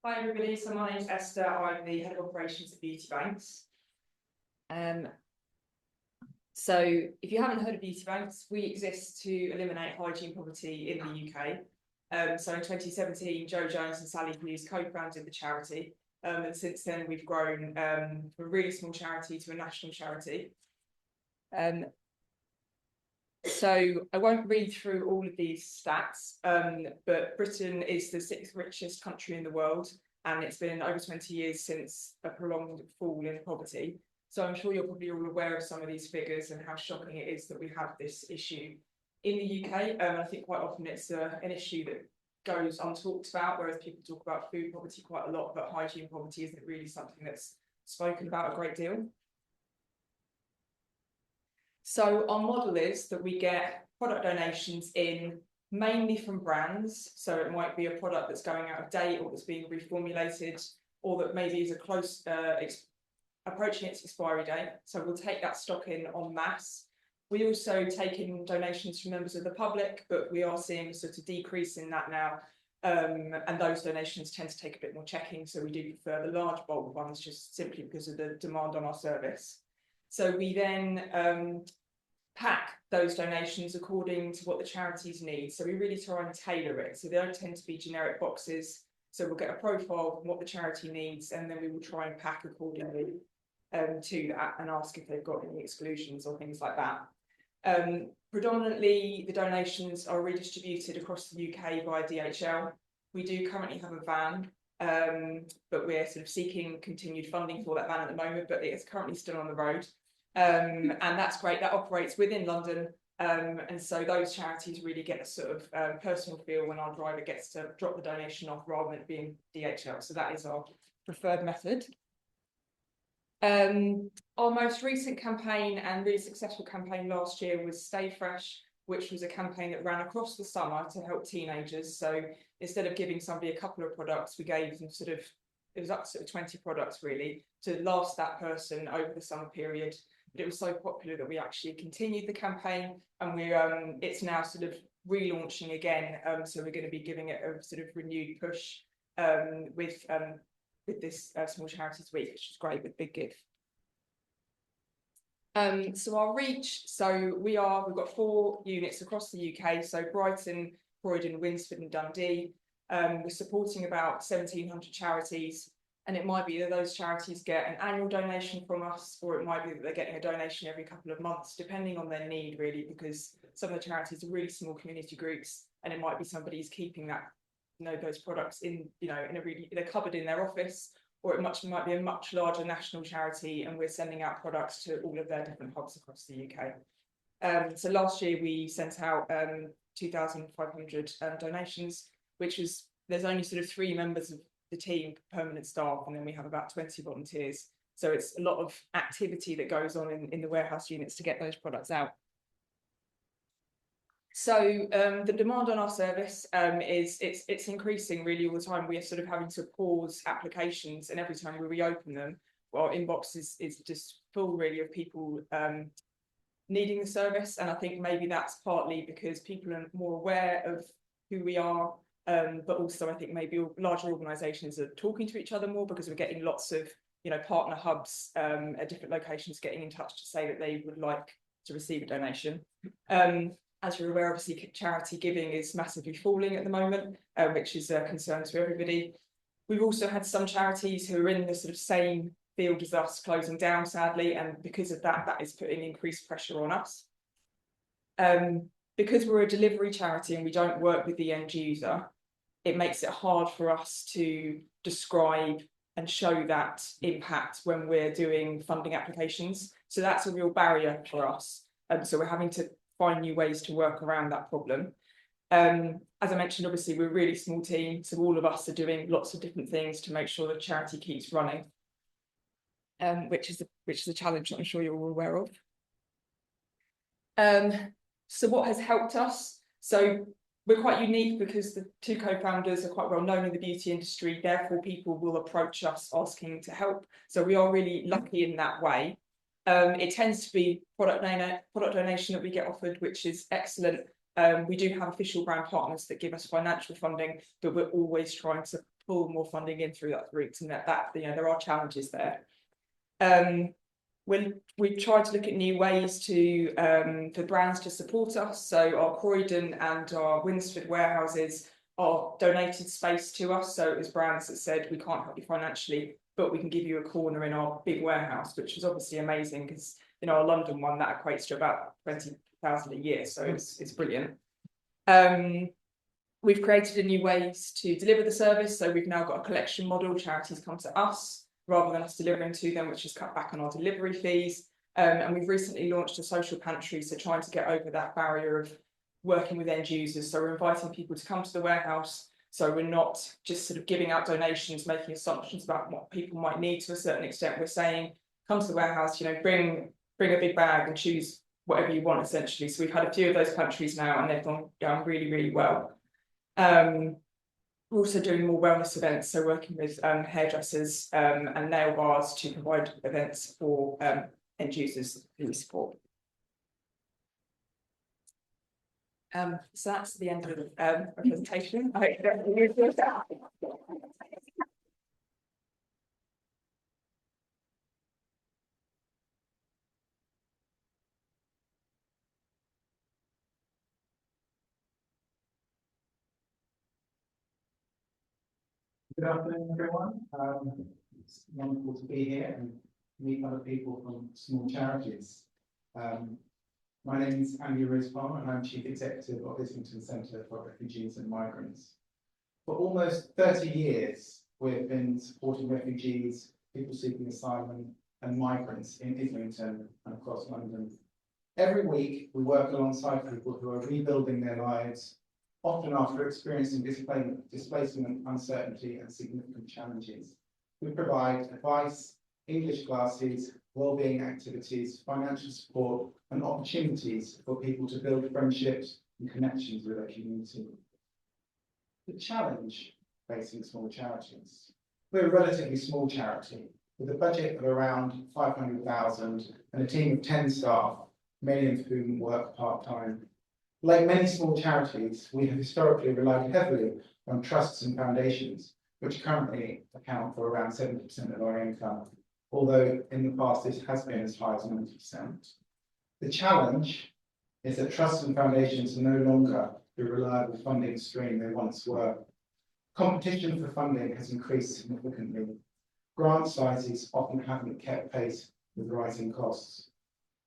Hi everybody, so my name's Esther, I'm the Head of Operations at Beauty Banks. So if you haven't heard of Beauty Banks, we exist to eliminate hygiene poverty in the UK. So in 2017, Joe Jones and Sally Hughes co-founded the charity, and since then we've grown from a really small charity to a national charity. So I won't read through all of these stats, but Britain is the 6th richest country in the world, and it's been over 20 years since a prolonged fall in poverty. So I'm sure you're probably all aware of some of these figures and how shocking it is that we have this issue in the UK. I think quite often it's an issue that goes untalked about, whereas people talk about food poverty quite a lot, but hygiene poverty isn't really something that's spoken about a great deal. So our model is that we get product donations in mainly from brands. So it might be a product that's going out of date or that's being reformulated, or that maybe is a close approaching its expiry date. So we'll take that stock in en masse. We also take in donations from members of the public, but we are seeing a sort of decrease in that now. And those donations tend to take a bit more checking. So we do prefer the large bulk ones just simply because of the demand on our service. So we then pack those donations according to what the charities need. So we really try and tailor it. So they don't tend to be generic boxes. So we'll get a profile of what the charity needs, and then we will try and pack accordingly to that and ask if they've got any exclusions or things like that. Predominantly, the donations are redistributed across the UK via DHL. We do currently have a van, but we're sort of seeking continued funding for that van at the moment, but it's currently still on the road. And that's great. That operates within London, and so those charities really get a sort of personal feel when our driver gets to drop the donation off rather than it being DHL. So that is our preferred method. Our most recent campaign and really successful campaign last year was Stay Fresh, which was a campaign that ran across the summer to help teenagers. So instead of giving somebody a couple of products, we gave them it was up to 20 products really to last that person over the summer period. But it was so popular that we actually continued the campaign, and it's now sort of relaunching again. So we're going to be giving it a sort of renewed push with this Small Charities Week, which is great with Big Give. So our reach, we've got 4 units across the UK, so Brighton, Croydon, Winsford and Dundee. We're supporting about 1,700 charities, and it might be that those charities get an annual donation from us, or it might be that they're getting a donation every couple of months, depending on their need really, because some of the charities are really small community groups, and it might be somebody's keeping that, those products in a cupboard in their office, or it might be a much larger national charity, and we're sending out products to all of their different hubs across the UK. So last year we sent out 2,500 donations, there's only sort of 3 members of the team, permanent staff, and then we have about 20 volunteers. So it's a lot of activity that goes on in the warehouse units to get those products out. So the demand on our service it's increasing really all the time. We are sort of having to pause applications, and every time we reopen them, our inbox is just full really of people needing the service. And I think maybe that's partly because people are more aware of who we are, but also I think maybe larger organisations are talking to each other more, because we're getting lots of partner hubs at different locations getting in touch to say that they would like to receive a donation. As you're aware, obviously charity giving is massively falling at the moment, which is a concern to everybody. We've also had some charities who are in the sort of same field as us closing down, sadly, and because of that, that is putting increased pressure on us. Because we're a delivery charity and we don't work with the end user, it makes it hard for us to describe and show that impact when we're doing funding applications. So that's a real barrier for us. So we're having to find new ways to work around that problem. As I mentioned, obviously we're a really small team, so all of us are doing lots of different things to make sure the charity keeps running, which is a challenge I'm sure you're all aware of. So what has helped us? So we're quite unique because the 2 co-founders are quite well known in the beauty industry, therefore people will approach us asking to help. So we are really lucky in that way. It tends to be product donation that we get offered, which is excellent. We do have official brand partners that give us financial funding, but we're always trying to pull more funding in through that route, and that you know, there are challenges there. When we've tried to look at new ways to for brands to support us, so our Croydon and our Winsford warehouses are donated space to us. So it was brands that said, we can't help you financially, but we can give you a corner in our big warehouse, which was obviously amazing, because in our London one that equates to about 20,000 a year, so it's brilliant. We've created a new ways to deliver the service, so we've now got a collection model. Charities come to us rather than us delivering to them, which has cut back on our delivery fees. And we've recently launched a social pantry, so trying to get over that barrier of working with end users. So we're inviting people to come to the warehouse, so we're not just sort of giving out donations, making assumptions about what people might need. To a certain extent, we're saying, come to the warehouse, you know, bring a big bag and choose whatever you want, essentially. So we've had a few of those pantries now, and they've gone down really, really well. We're also doing more wellness events, so working with hairdressers and nail bars to provide events for end users who we support. So that's the end of the presentation. I hope that you enjoyed that. Good afternoon, everyone. It's wonderful to be here and meet other people from small charities. My name is Andy Rosepalm, and I'm Chief Executive of Islington Centre for Refugees and Migrants. For almost 30 years, we've been supporting refugees, people seeking asylum, and migrants in Islington and across London. Every week, we work alongside people who are rebuilding their lives, often after experiencing displacement, uncertainty, and significant challenges. We provide advice, English classes, wellbeing activities, financial support, and opportunities for people to build friendships and connections with their community. The challenge facing small charities. We're a relatively small charity with a budget of around 500,000 and a team of 10 staff, many of whom work part-time. Like many small charities, we have historically relied heavily on trusts and foundations, which currently account for around 70% of our income, although in the past this has been as high as 90%. The challenge is that trusts and foundations are no longer the reliable funding stream they once were. Competition for funding has increased significantly. Grant sizes often haven't kept pace with rising costs.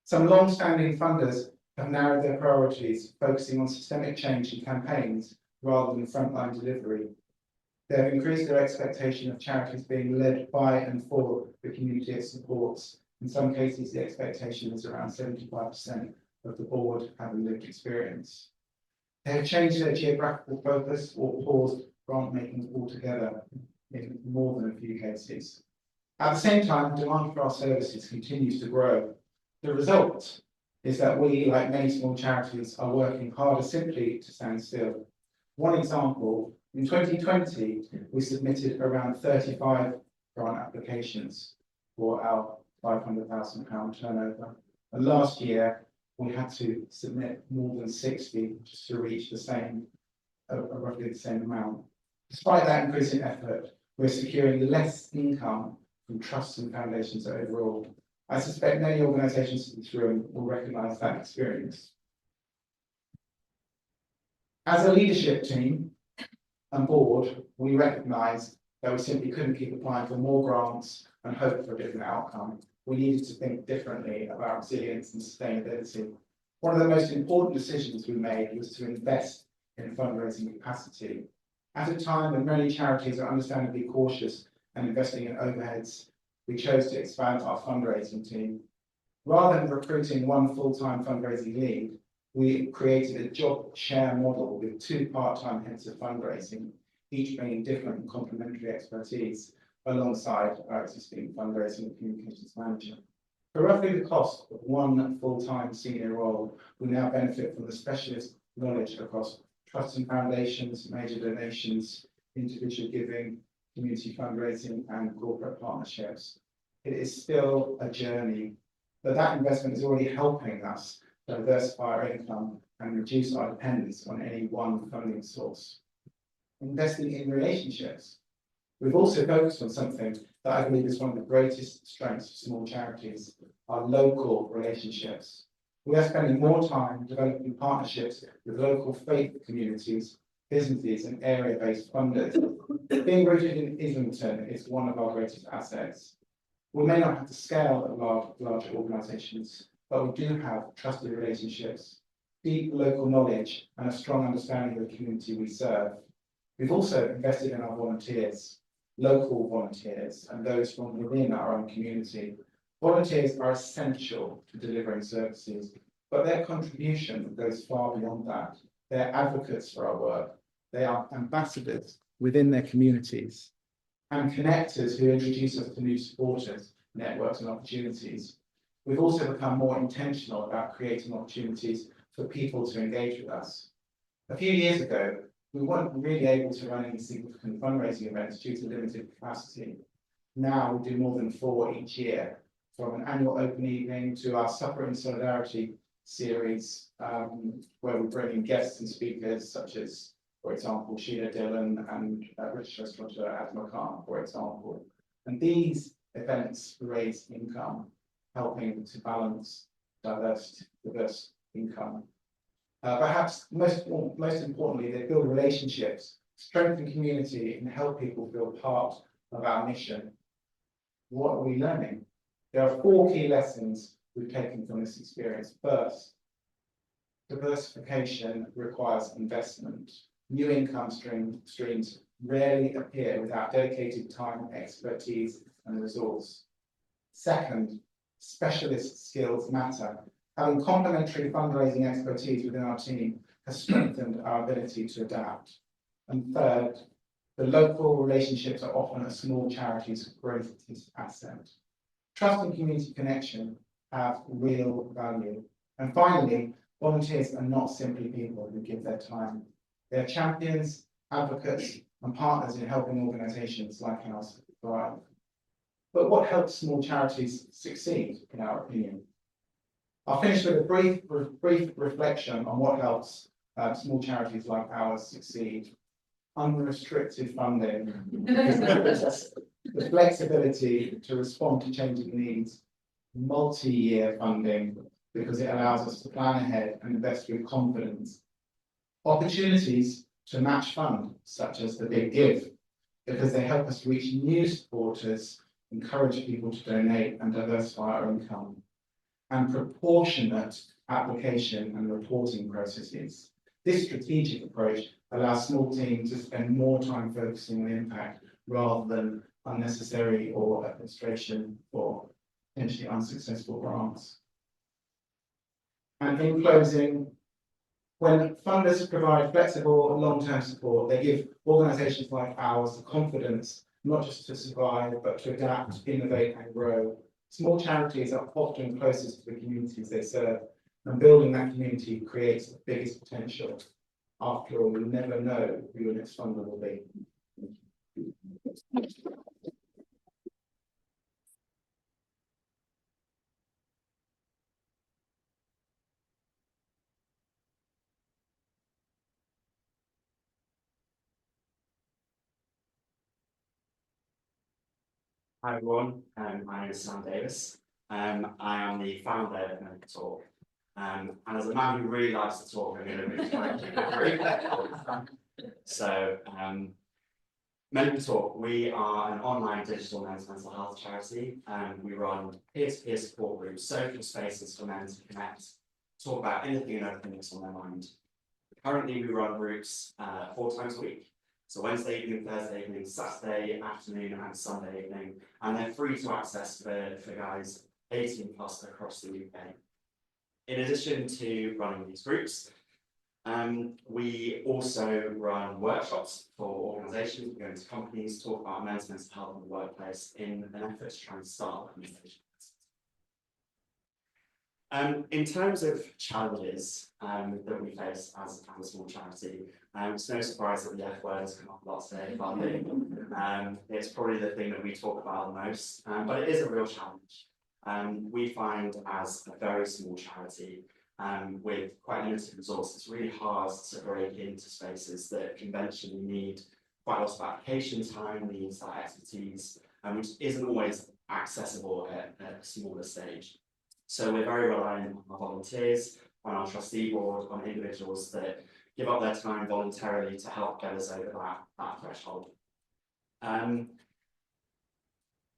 Some long-standing funders have narrowed their priorities, focusing on systemic change and campaigns rather than frontline delivery. They have increased their expectation of charities being led by and for the community it supports. In some cases, the expectation is around 75% of the board having lived experience. They have changed their geographical focus or paused grant making altogether in more than a few cases. At the same time, demand for our services continues to grow. The result is that we, like many small charities, are working harder simply to stand still. One example, in 2020, we submitted around 35 grant applications for our £500,000 turnover. And last year, we had to submit more than 60 just to reach the same, roughly the same amount. Despite that increase in effort, we're securing less income from trusts and foundations overall. I suspect many organisations in this room will recognise that experience. As a leadership team and board, we recognised that we simply couldn't keep applying for more grants and hope for a different outcome. We needed to think differently about resilience and sustainability. One of the most important decisions we made was to invest in fundraising capacity. At a time when many charities are understandably cautious and investing in overheads, we chose to expand our fundraising team. Rather than recruiting one full-time fundraising lead, we created a job share model with 2 part-time heads of fundraising, each bringing different and complementary expertise alongside our existing fundraising and communications manager. For roughly the cost of one full-time senior role, we now benefit from the specialist knowledge across trusts and foundations, major donations, individual giving, community fundraising, and corporate partnerships. It is still a journey, but that investment is already helping us diversify our income and reduce our dependence on any one funding source. Investing in relationships. We've also focused on something that I believe is one of the greatest strengths of small charities, our local relationships. We are spending more time developing partnerships with local faith communities, businesses and area-based funders. Being rooted in Islington is one of our greatest assets. We may not have the scale of larger organisations, but we do have trusted relationships, deep local knowledge and a strong understanding of the community we serve. We've also invested in our volunteers, local volunteers and those from within our own community. Volunteers are essential to delivering services, but their contribution goes far beyond that. They're advocates for our work. They are ambassadors within their communities and connectors who introduce us to new supporters, networks and opportunities. We've also become more intentional about creating opportunities for people to engage with us. A few years ago, we weren't really able to run any significant fundraising events due to limited capacity. Now we do more than 4 each year, from an annual open evening to our Supper in Solidarity series, where we bring in guests and speakers such as, for example, Sheila Dillon and British restaurateur Asma Khan, for example. And these events raise income, helping to balance diverse income. Perhaps most importantly, they build relationships, strengthen community, and help people feel part of our mission. What are we learning? There are 4 key lessons we've taken from this experience. First, diversification requires investment. New income streams rarely appear without dedicated time, expertise, and resource. Second, specialist skills matter. Having complementary fundraising expertise within our team has strengthened our ability to adapt. And third, the local relationships are often a small charity's greatest asset. Trust and community connection have real value. And finally, volunteers are not simply people who give their time. They're champions, advocates, and partners in helping organisations like ours thrive. But what helps small charities succeed, in our opinion? I'll finish with a brief reflection on what helps small charities like ours succeed. Unrestricted funding, the flexibility to respond to changing needs, multi-year funding, because it allows us to plan ahead and invest with confidence. Opportunities to match fund, such as the Big Give, because they help us reach new supporters, encourage people to donate and diversify our income. And proportionate application and reporting processes. This strategic approach allows small teams to spend more time focusing on impact rather than unnecessary or administration or potentially unsuccessful grants. And in closing, when funders provide flexible and long-term support, they give organisations like ours the confidence not just to survive, but to adapt, innovate and grow. Small charities are often closest to the communities they serve, and building that community creates the biggest potential. After all, you never know who your next funder will be. Hi everyone, my name is Sam Davis. I am the founder of Medical Talk. And as a man who really likes to talk, I'm going to be trying to keep it brief. So, Medical Talk, we are an online digital men's mental health charity, and we run peer-to-peer support groups, social spaces for men to connect, talk about anything and everything that's on their mind. Currently, we run groups 4 times a week. So Wednesday evening, Thursday evening, Saturday afternoon and Sunday evening, and they're free to access for guys 18 plus across the UK. In addition to running these groups, we also run workshops for organisations. We go into companies, talk about men's mental health in the workplace in an effort to try and start a conversation. In terms of challenges that we face as a small charity, it's no surprise that the F word has come up a lot today, funding. It's probably the thing that we talk about the most, but it is a real challenge. We find as a very small charity with quite limited resources, it's really hard to break into spaces that conventionally need quite a lot of application time, needs that expertise, which isn't always accessible at a smaller stage. So we're very reliant on our volunteers, on our trustee board, on individuals that give up their time voluntarily to help get us over that threshold.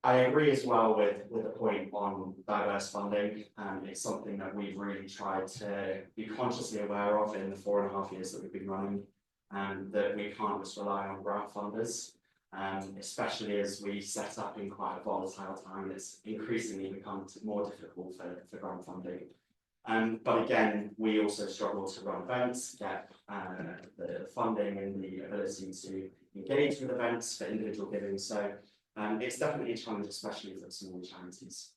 I agree as well with the point on diverse funding. It's something that we've really tried to be consciously aware of in the 4.5 years that we've been running, and that we can't just rely on grant funders, especially as we set up in quite a volatile time. It's increasingly become more difficult for grant funding. But again, we also struggle to run events, get the funding and the ability to engage with events for individual giving. So it's definitely a challenge, especially for small charities.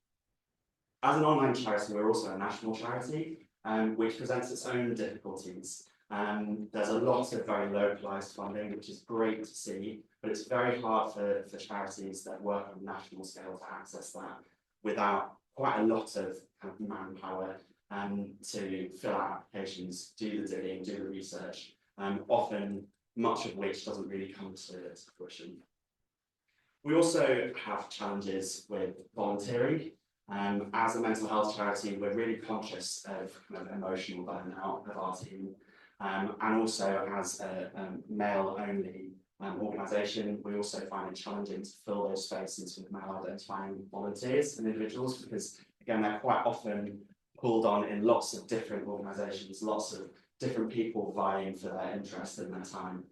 As an online charity, we're also a national charity, which presents its own difficulties. There's a lot of very localised funding, which is great to see, but it's very hard for charities that work on a national scale to access that without quite a lot of kind of manpower to fill out applications, do the digging, do the research, often much of which doesn't really come to fruition. We also have challenges with volunteering. As a mental health charity, we're really conscious of kind of emotional burnout of our team. And also as a male-only organisation, we also find it challenging to fill those spaces with male-identifying volunteers and individuals, because again, they're quite often pulled on in lots of different organisations, lots of different people vying for their interest and their time.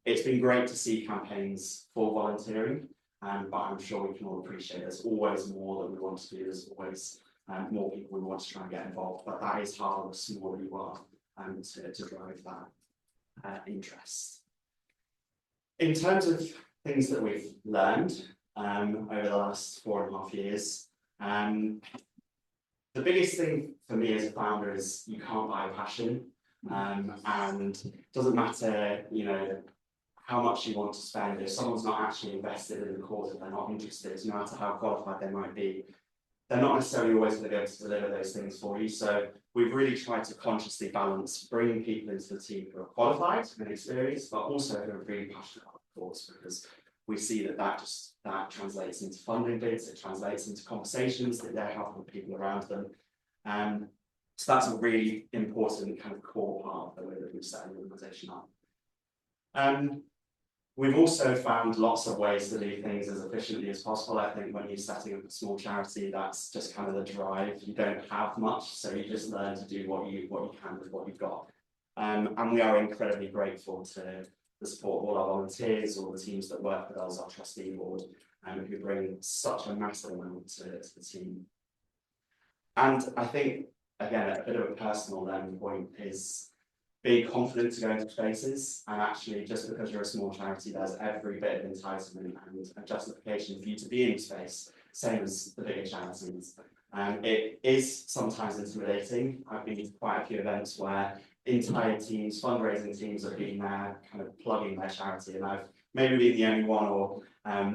It's been great to see campaigns for volunteering, but I'm sure we can all appreciate there's always more that we want to do. There's always more people we want to try and get involved, but that is harder the smaller you are to drive that interest. In terms of things that we've learned over the last 4.5 years, the biggest thing for me as a founder is you can't buy passion. And it doesn't matter, you know, how much you want to spend. If someone's not actually invested in the cause, if they're not interested, no matter how qualified they might be, they're not necessarily always going to be able to deliver those things for you. So we've really tried to consciously balance bringing people into the team who are qualified and experienced, but also who are really passionate about the cause, because we see that translates into funding bids, it translates into conversations that they have with people around them. So that's a really important kind of core part of the way that we've set the organisation up. We've also found lots of ways to do things as efficiently as possible. I think when you're setting up a small charity, that's just kind of the drive. You don't have much, so you just learn to do what you can with what you've got. And we are incredibly grateful to the support of all our volunteers, all the teams that work with us, our trustee board, who bring such a massive amount to the team. And I think, again, a bit of a personal point is being confident to go into spaces, and actually just because you're a small charity, there's every bit of entitlement and a justification for you to be in space, same as the bigger charities. It is sometimes intimidating. I've been to quite a few events where entire teams, fundraising teams have been there kind of plugging their charity, and I've maybe been the only one or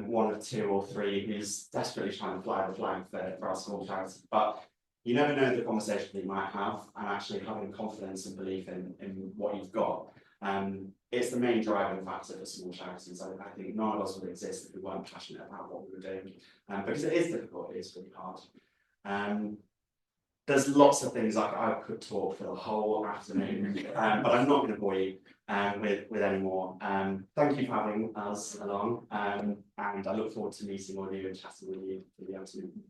one of two or three who's desperately trying to fly the flag for our small charity. But you never know the conversation that you might have, and actually having confidence and belief in what you've got. It's the main driving factor for small charities. I think none of us would exist if we weren't passionate about what we were doing, because it is difficult, it is really hard. There's lots of things I could talk for the whole afternoon, but I'm not going to bore you with any more. Thank you for having us along, and I look forward to meeting all of you and chatting with you for the afternoon.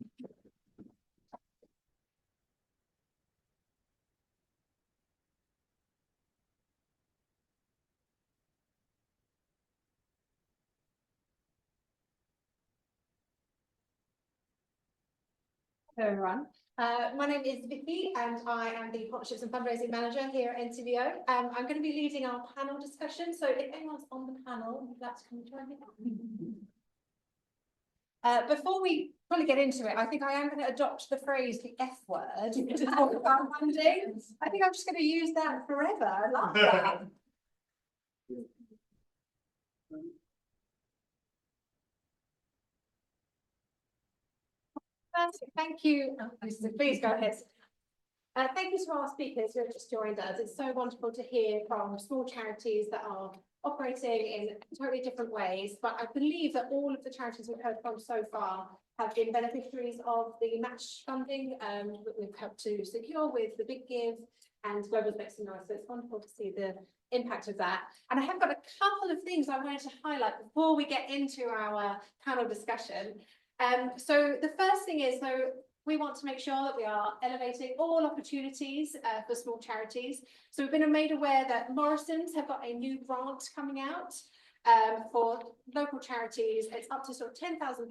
Hello everyone. My name is Vicky and I am the Partnerships and Fundraising Manager here at NCVO. I'm going to be leading our panel discussion, so if anyone's on the panel, would like to come join me. Before we fully get into it, I think I am going to adopt the phrase the F word to talk about funding. I think I'm just going to use that forever. I love that. Thank you. Please go ahead. Thank you to our speakers who have just joined us. It's so wonderful to hear from small charities that are operating in totally different ways, but I believe that all of the charities we've heard from so far have been beneficiaries of the match funding that we've helped to secure with the Big Give and Global Next and Noise. So it's wonderful to see the impact of that. And I have got a couple of things I wanted to highlight before we get into our panel discussion. So the first thing is, we want to make sure that we are elevating all opportunities for small charities. So we've been made aware that Morrison's have got a new grant coming out for local charities. It's up to sort of £10,000,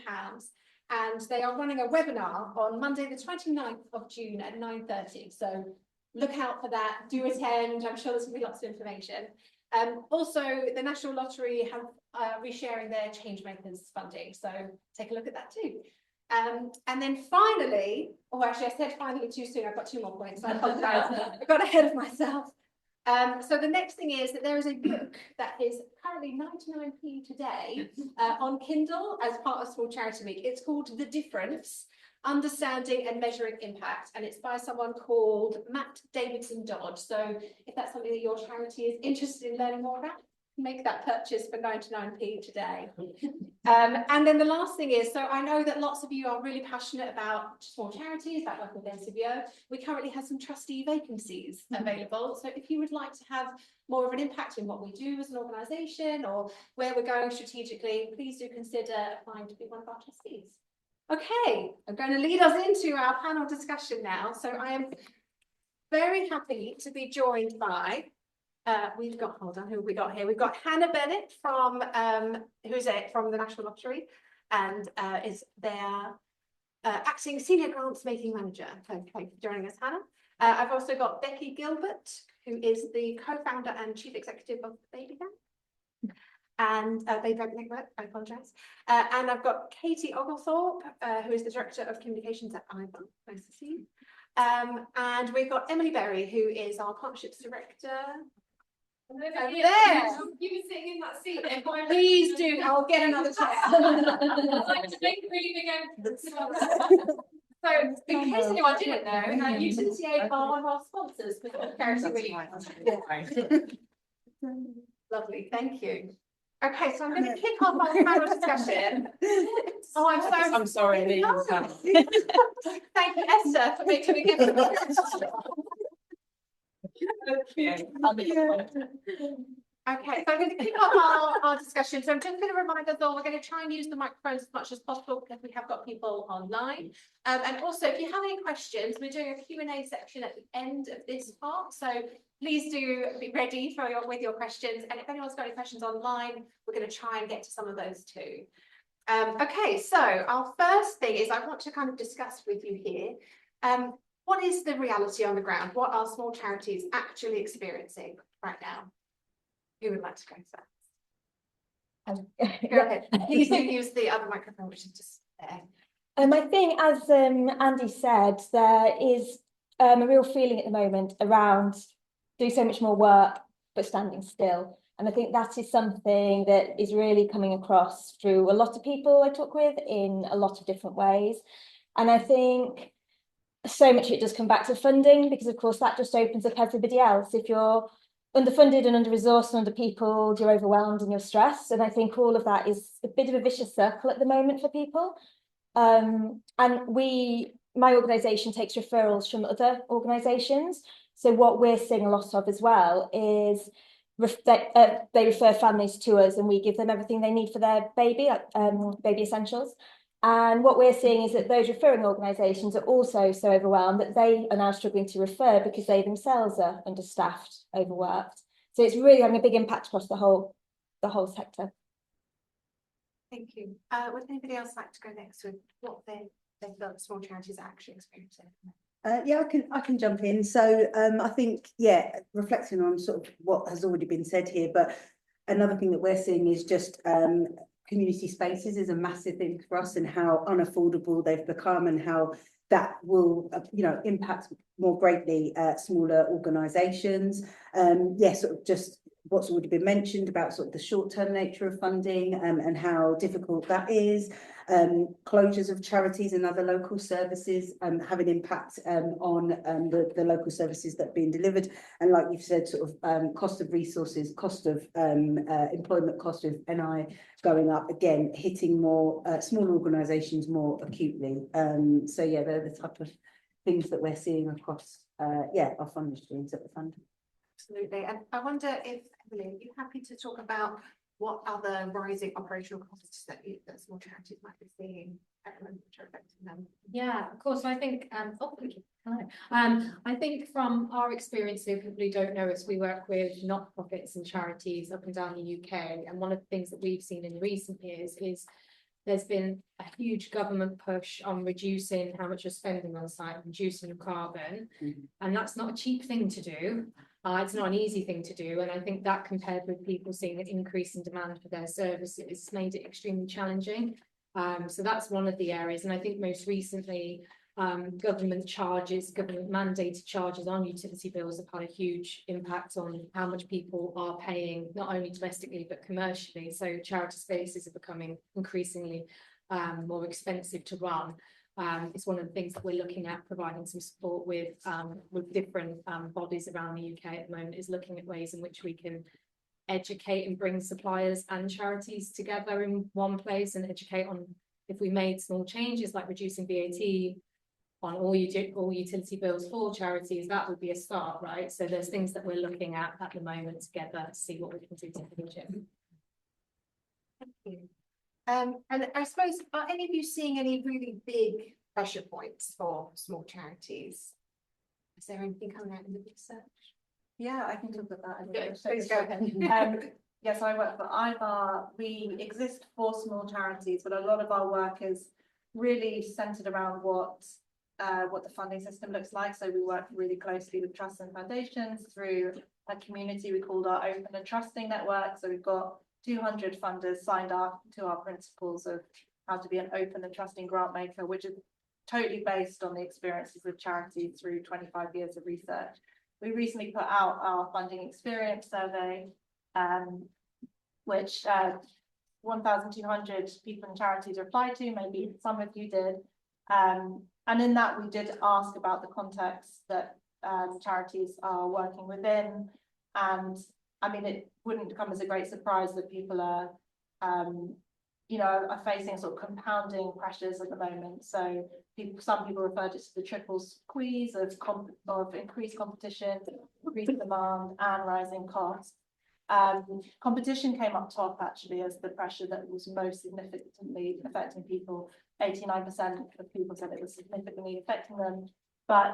and they are running a webinar on Monday the 29th of June at 9:30. So look out for that, do attend. I'm sure there's going to be lots of information. Also, the National Lottery have resharing their Changemakers funding, so take a look at that too. And then finally, oh, actually I said finally too soon, I've got 2 more points, I apologise, I got ahead of myself. So the next thing is that there is a book that is currently 99p today on Kindle as part of Small Charity Week. It's called The Difference, Understanding and Measuring Impact, and it's by someone called Matt Davidson Dodge. So if that's something that your charity is interested in learning more about, make that purchase for 99p today. And then the last thing is, so I know that lots of you are really passionate about small charities, about working with NCBO. We currently have some trustee vacancies available. So if you would like to have more of an impact in what we do as an organisation or where we're going strategically, please do consider applying to be one of our trustees. Okay, I'm going to lead us into our panel discussion now. So I am very happy to be joined by we've got, hold on, who have we got here? We've got Hannah Bennett from who's from the National Lottery, and is their acting senior grants making manager. So thanks for joining us, Hannah. I've also got Becky Gilbert, who is the co-founder and chief executive of Baby Bank and Baby Bank Network. I apologise. And I've got Katie Oglethorpe, who is the director of communications at IVA. Nice to see you. And we've got Emily Berry, who is our partnerships director. Over there. You were sitting in that seat. Please do. I'll get another chair. I'd like to make a really big entrance. So, in case anyone didn't know, Utility Aid are one of our sponsors for the Charity Week. Lovely, thank you. Okay, so I'm going to kick off our panel discussion. Oh, I'm sorry. Thank you, Esther, for making me get Okay, so I'm going to kick off our discussion. So I'm just going to remind us all, we're going to try and use the microphones as much as possible because we have got people online. And also, if you have any questions, we're doing a Q&A section at the end of this part. So please do be ready for with your questions. And if anyone's got any questions online, we're going to try and get to some of those too. Okay, so our first thing is I want to kind of discuss with you here. What is the reality on the ground? What are small charities actually experiencing right now? Who would like to go first? Go ahead. Please do use the other microphone, which is just there. I think, as Andy said, there is a real feeling at the moment around doing so much more work but standing still. And I think that is something that is really coming across through a lot of people I talk with in a lot of different ways. And I think so much of it does come back to funding, because of course that just opens up everybody else. If you're underfunded and under-resourced and under-peopled, you're overwhelmed and you're stressed. And I think all of that is a bit of a vicious circle at the moment for people. And my organisation takes referrals from other organisations. So what we're seeing a lot of as well is they refer families to us and we give them everything they need for their baby, like baby essentials. And what we're seeing is that those referring organisations are also so overwhelmed that they are now struggling to refer because they themselves are understaffed, overworked. So it's really having a big impact across the whole sector. Thank you. Would anybody else like to go next with what they felt small charities are actually experiencing? Yeah, I can jump in. So I think, yeah, reflecting on sort of what has already been said here, but another thing that we're seeing is just community spaces is a massive thing for us, and how unaffordable they've become, and how that will, impact more greatly smaller organisations. Yeah, sort of just what's already been mentioned about sort of the short-term nature of funding and how difficult that is. Closures of charities and other local services have an impact on the local services that are being delivered. And like you've said, sort of cost of resources, cost of employment, cost of NI going up, again, hitting more smaller organisations more acutely. So yeah, they're the type of things that we're seeing across our funding streams at the fund. Absolutely. And I wonder if, Emily, are you happy to talk about what other rising operational costs that small charities might be seeing at the moment, which are affecting them? Yeah, of course. I think thank you. Hello. I think from our experience here, people who don't know us, we work with not-for-profits and charities up and down the UK, and one of the things that we've seen in recent years is there's been a huge government push on reducing how much you're spending on site, reducing your carbon, and that's not a cheap thing to do. It's not an easy thing to do, and I think that compared with people seeing an increase in demand for their services made it extremely challenging. So that's one of the areas, and I think most recently government mandated charges on utility bills have had a huge impact on how much people are paying, not only domestically but commercially. So charity spaces are becoming increasingly more expensive to run. It's one of the things that we're looking at providing some support with different bodies around the UK at the moment, is looking at ways in which we can educate and bring suppliers and charities together in one place and educate on, if we made small changes like reducing VAT on all utility bills for charities, that would be a start, right? So there's things that we're looking at the moment together to see what we can do to manage it. Thank you. And I suppose, are any of you seeing any really big pressure points for small charities? Is there anything coming out in the research? Yeah, I can talk about that. Please go ahead. Yes, I work for IVAR. We exist for small charities, but a lot of our work is really centered around what the funding system looks like. So we work really closely with trusts and foundations through a community we called our Open and Trusting Network. So we've got 200 funders signed up to our principles of how to be an open and trusting grant maker, which is totally based on the experiences of charities through 25 years of research. We recently put out our funding experience survey, which 1,200 people and charities replied to, maybe some of you did. And in that, we did ask about the context that charities are working within. And I mean, it wouldn't come as a great surprise that people are, are facing sort of compounding pressures at the moment. So some people referred it to the triple squeeze of increased competition, increased demand, and rising costs. Competition came up top actually as the pressure that was most significantly affecting people. 89% of people said it was significantly affecting them, but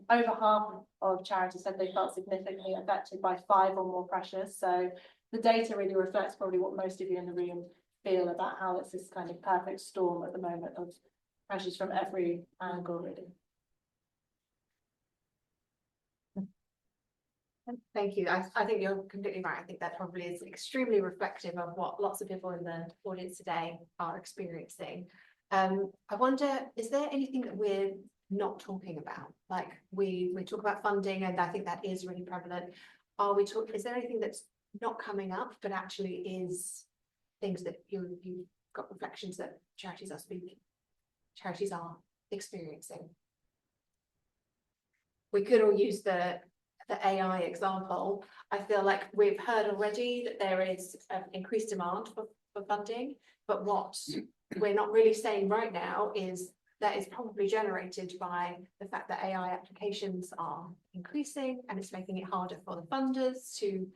over half of charities said they felt significantly affected by 5 or more pressures. So the data really reflects probably what most of you in the room feel about how it's this kind of perfect storm at the moment of pressures from every angle, really. Thank you. I think you're completely right. I think that probably is extremely reflective of what lots of people in the audience today are experiencing. I wonder, is there anything that we're not talking about? Like we talk about funding, and I think that is really prevalent. Is there anything that's not coming up, but actually is things that you've got reflections that charities are experiencing? We could all use the AI example. I feel like we've heard already that there is increased demand for funding, but what we're not really saying right now is that is probably generated by the fact that AI applications are increasing, and it's making it harder for the funders to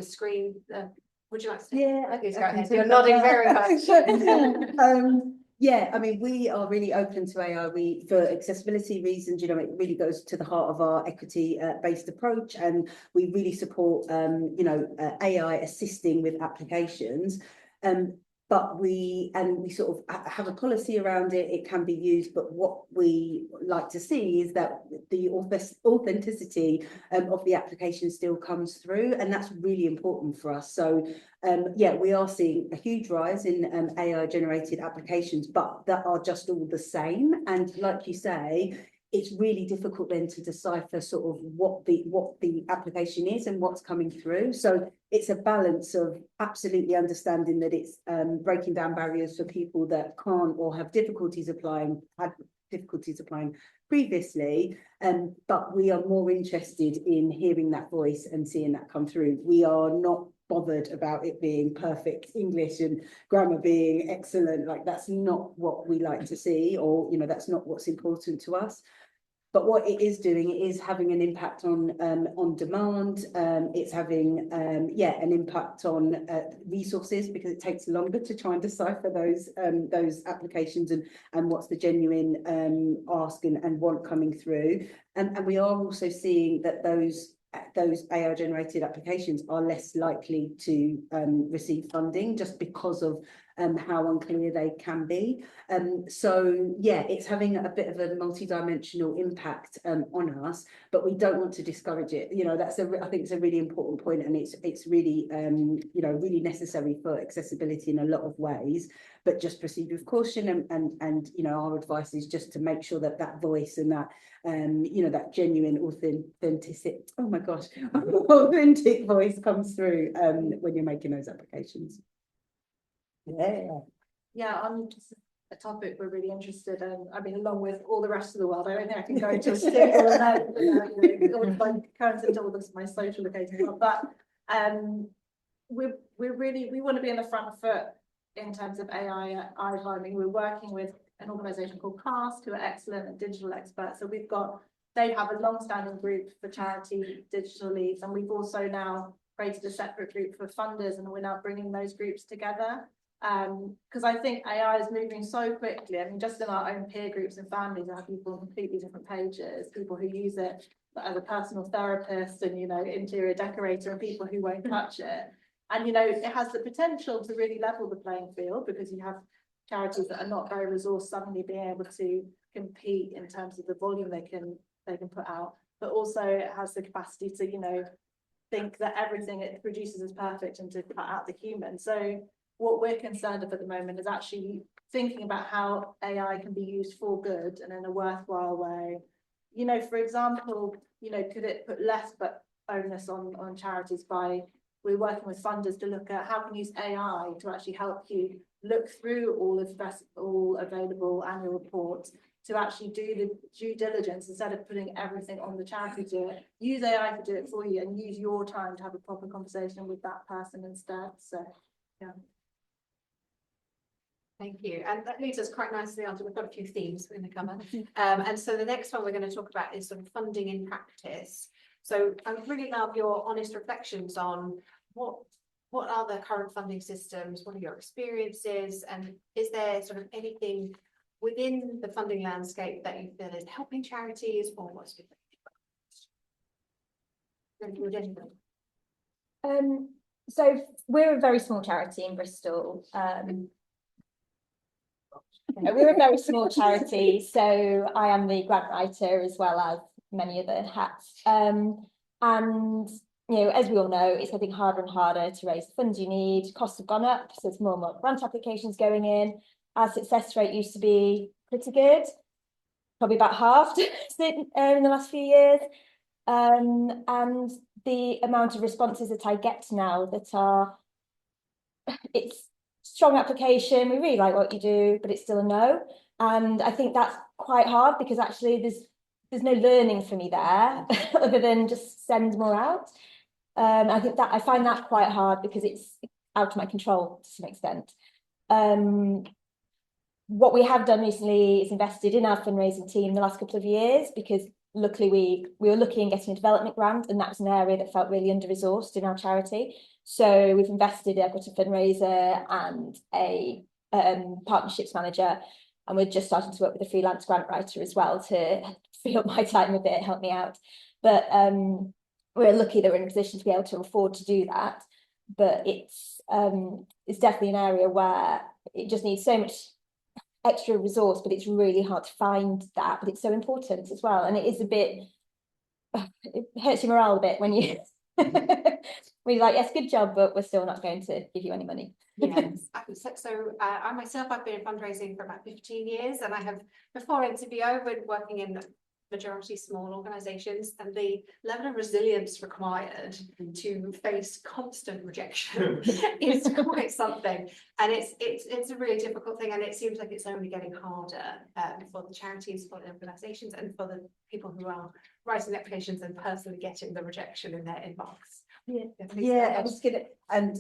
screen the. Would you like to say? Yeah, please go ahead. You're nodding very much. Yeah, I mean, we are really open to AI. For accessibility reasons, it really goes to the heart of our equity-based approach, and we really support, AI assisting with applications. But we sort of have a policy around it. It can be used, but what we like to see is that the authenticity of the application still comes through, and that's really important for us. So, yeah, we are seeing a huge rise in AI-generated applications, but that are just all the same. And like you say, it's really difficult then to decipher sort of what the application is and what's coming through. So it's a balance of absolutely understanding that it's breaking down barriers for people that can't or have difficulties applying, had difficulties applying previously, but we are more interested in hearing that voice and seeing that come through. We are not bothered about it being perfect English and grammar being excellent. Like, that's not what we like to see, or, you know, that's not what's important to us. But what it is doing, it is having an impact on demand. It's having an impact on resources, because it takes longer to try and decipher those applications and what's the genuine ask and want coming through. And we are also seeing that those AI generated applications are less likely to receive funding, just because of how unclear they can be. So yeah, it's having a bit of a multi-dimensional impact on us, but we don't want to discourage it. You know, I think it's a really important point, and it's really you know, really necessary for accessibility in a lot of ways, but just proceed with caution, and you know, our advice is just to make sure that that voice and that you know, that genuine authentic voice comes through when you're making those applications. Yeah, on just a topic we're really interested in. I mean, along with all the rest of the world, I don't think I can go to a single event without like current into all this my social occasion. But we want to be in the front foot in terms of AI at IVA. I mean, we're working with an organisation called CAST, who are excellent and digital experts. So they have a long-standing group for charity digital leads, and we've also now created a separate group for funders, and we're now bringing those groups together. Because I think AI is moving so quickly. I mean, just in our own peer groups and families, I have people on completely different pages, people who use it as a personal therapist and, you know, interior decorator, and people who won't touch it. And, you know, it has the potential to really level the playing field, because you have charities that are not very resourced suddenly being able to compete in terms of the volume they can put out. But also it has the capacity to, you know, think that everything it produces is perfect and to cut out the human. So what we're concerned of at the moment is actually thinking about how AI can be used for good and in a worthwhile way. You know, for example, you know, could it put less but onus on charities by, we're working with funders to look at how can you use AI to actually help you look through all available annual reports, to actually do the due diligence instead of putting everything on the charity to do it. Use AI to do it for you, and use your time to have a proper conversation with that person instead. So yeah. Thank you. And that leads us quite nicely on to, we've got a few themes we're going to cover. And so the next one we're going to talk about is sort of funding in practice. So I would really love your honest reflections on what are the current funding systems, what are your experiences, and is there sort of anything within the funding landscape that you feel is helping charities, or what's good? So we're a very small charity in Bristol. We're a very small charity, so I am the grant writer as well as many other hats. And you know, as we all know, it's getting harder and harder to raise the funds you need. Costs have gone up, so there's more and more grant applications going in. Our success rate used to be pretty good, probably about halved in the last few years. And the amount of responses that I get now that are, it's strong application, we really like what you do, but it's still a no. And I think that's quite hard, because actually there's no learning for me there other than just send more out. I find that quite hard, because it's out of my control to some extent. What we have done recently is invested in our fundraising team the last couple of years, because luckily we were looking at getting a development grant, and that was an area that felt really under-resourced in our charity. So we've invested, I've got a fundraiser and a partnerships manager, and we're just starting to work with a freelance grant writer as well to free up my time a bit, help me out. But we're lucky that we're in a position to be able to afford to do that. But it's definitely an area where it just needs so much extra resource, but it's really hard to find that, but it's so important as well. And it is a bit, it hurts your morale a bit when you when you're like, yes, good job, but we're still not going to give you any money. Yes. So I myself, I've been in fundraising for about 15 years, and I have, before NCBO, been working in majority small organisations, and the level of resilience required to face constant rejection is quite something. And it's a really difficult thing, and it seems like it's only getting harder for the charities, for the organisations, and for the people who are writing applications and personally getting the rejection in their inbox. Yeah, I was gonna, and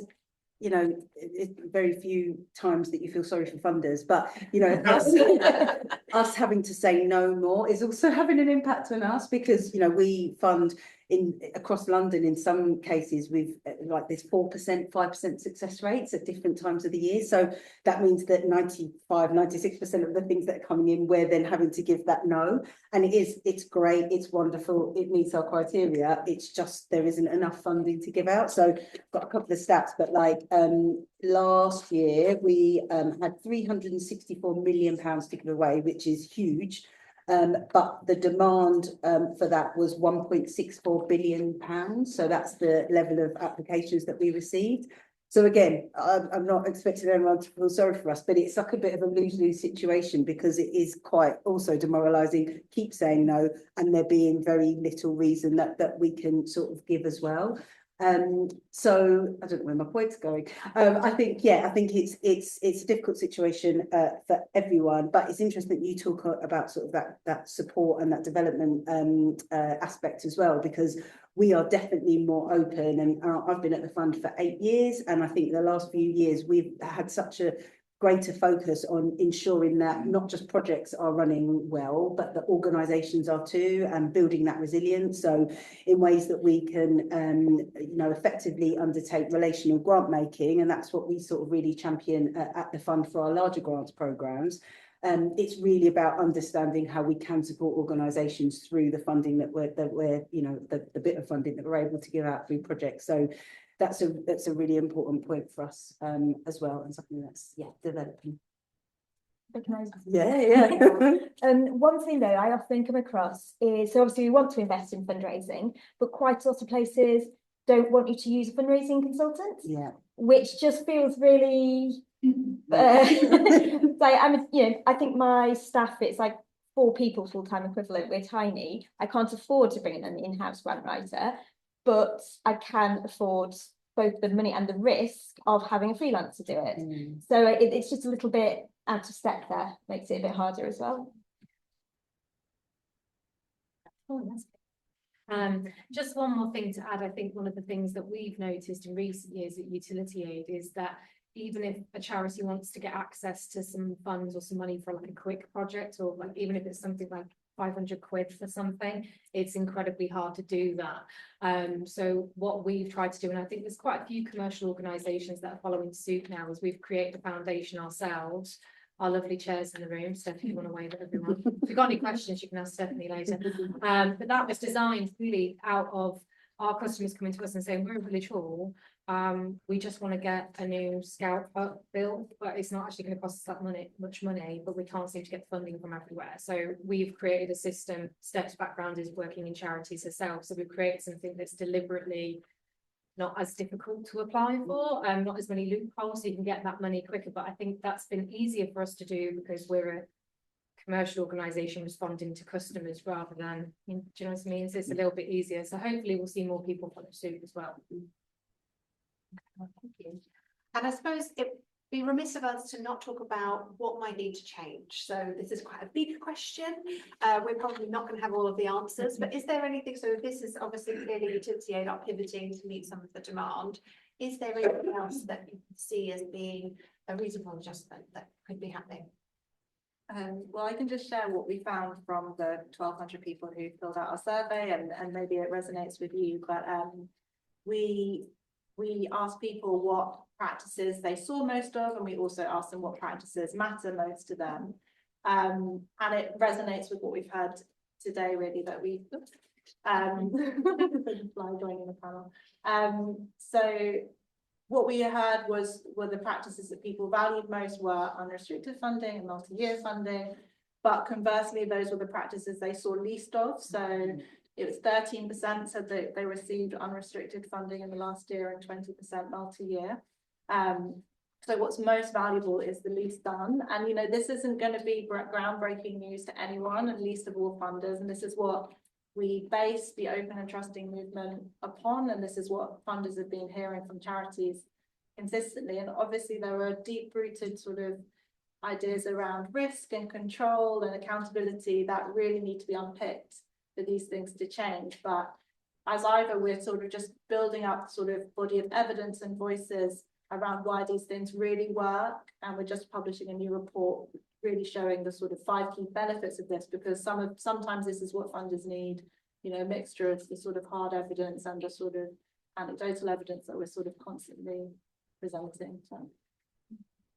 you know, it's very few times that you feel sorry for funders, but you know, us having to say no more is also having an impact on us, because you know we fund across London in some cases with like this 4%, 5% success rates at different times of the year. So that means that 96% of the things that are coming in, we're then having to give that no. And it's great, it's wonderful, it meets our criteria. It's just there isn't enough funding to give out. So I've got a couple of stats, but like last year we had £364 million to give away, which is huge. But the demand for that was £1.64 billion. So that's the level of applications that we received. So again, I'm not expecting anyone to feel sorry for us, but it's like a bit of a lose-lose situation, because it is quite also demoralising. Keep saying no, and there being very little reason that we can sort of give as well. So I don't know where my point's going. I think it's a difficult situation for everyone, but it's interesting that you talk about sort of that support and that development aspect as well, because we are definitely more open, and I've been at the fund for 8 years, and I think the last few years we've had such a greater focus on ensuring that not just projects are running well, but that organisations are too, and building that resilience. So in ways that we can, you know, effectively undertake relational grant making, and that's what we sort of really champion at the fund for our larger grants programmes. It's really about understanding how we can support organisations through the funding that we're you know, the bit of funding that we're able to give out through projects. So that's a really important point for us as well, and something that's developing. Yeah. One thing though I often come across is, so obviously we want to invest in fundraising, but quite a lot of places don't want you to use a fundraising consultant. Yeah. Which just feels really like I think my staff, it's like 4 people full-time equivalent. We're tiny. I can't afford to bring in an in-house grant writer, but I can afford both the money and the risk of having a freelancer do it. So it's just a little bit out of step there, makes it a bit harder as well. Oh, that's good. Just one more thing to add. I think one of the things that we've noticed in recent years at Utility Aid is that even if a charity wants to get access to some funds or some money for like a quick project, or like even if it's something like 500 quid for something, it's incredibly hard to do that. So what we've tried to do, and I think there's quite a few commercial organisations that are following suit now, is we've created a foundation ourselves. Our lovely chairs in the room. Stephanie, you want to wave at everyone? If you've got any questions, you can ask Stephanie later. But that was designed really out of our customers coming to us and saying, we're a village hall, we just want to get a new scout built, but it's not actually going to cost us that much money, but we can't seem to get funding from everywhere. So we've created a system. Steph's background is working in charities herself, so we've created something that's deliberately not as difficult to apply for, not as many loopholes, so you can get that money quicker. But I think that's been easier for us to do because we're a commercial organisation responding to customers rather than, do you know what I mean? So it's a little bit easier. So hopefully we'll see more people follow suit as well. Thank you. And I suppose it'd be remiss of us to not talk about what might need to change. So this is quite a big question. We're probably not going to have all of the answers, but is there anything, so this is obviously clearly Utility Aid are pivoting to meet some of the demand. Is there anything else that you can see as being a reasonable adjustment that could be happening? Well, I can just share what we found from the 1,200 people who filled out our survey, and maybe it resonates with you, but we asked people what practices they saw most of, and we also asked them what practices matter most to them. And it resonates with what we've heard today, really, that we fly joining the panel. So what we heard were the practices that people valued most were unrestricted funding and multi-year funding, but conversely, those were the practices they saw least of. So it was 13% said that they received unrestricted funding in the last year and 20% multi-year. So what's most valuable is the least done. And, you know, this isn't going to be groundbreaking news to anyone, and least of all funders. And this is what we base the open and trusting movement upon. And this is what funders have been hearing from charities consistently. And obviously there are deep rooted sort of ideas around risk and control and accountability that really need to be unpicked for these things to change. But as either we're sort of just building up sort of body of evidence and voices around why these things really work, and we're just publishing a new report really showing the sort of 5 key benefits of this, because sometimes this is what funders need, you know, a mixture of the sort of hard evidence and the sort of anecdotal evidence that we're sort of constantly presenting. So.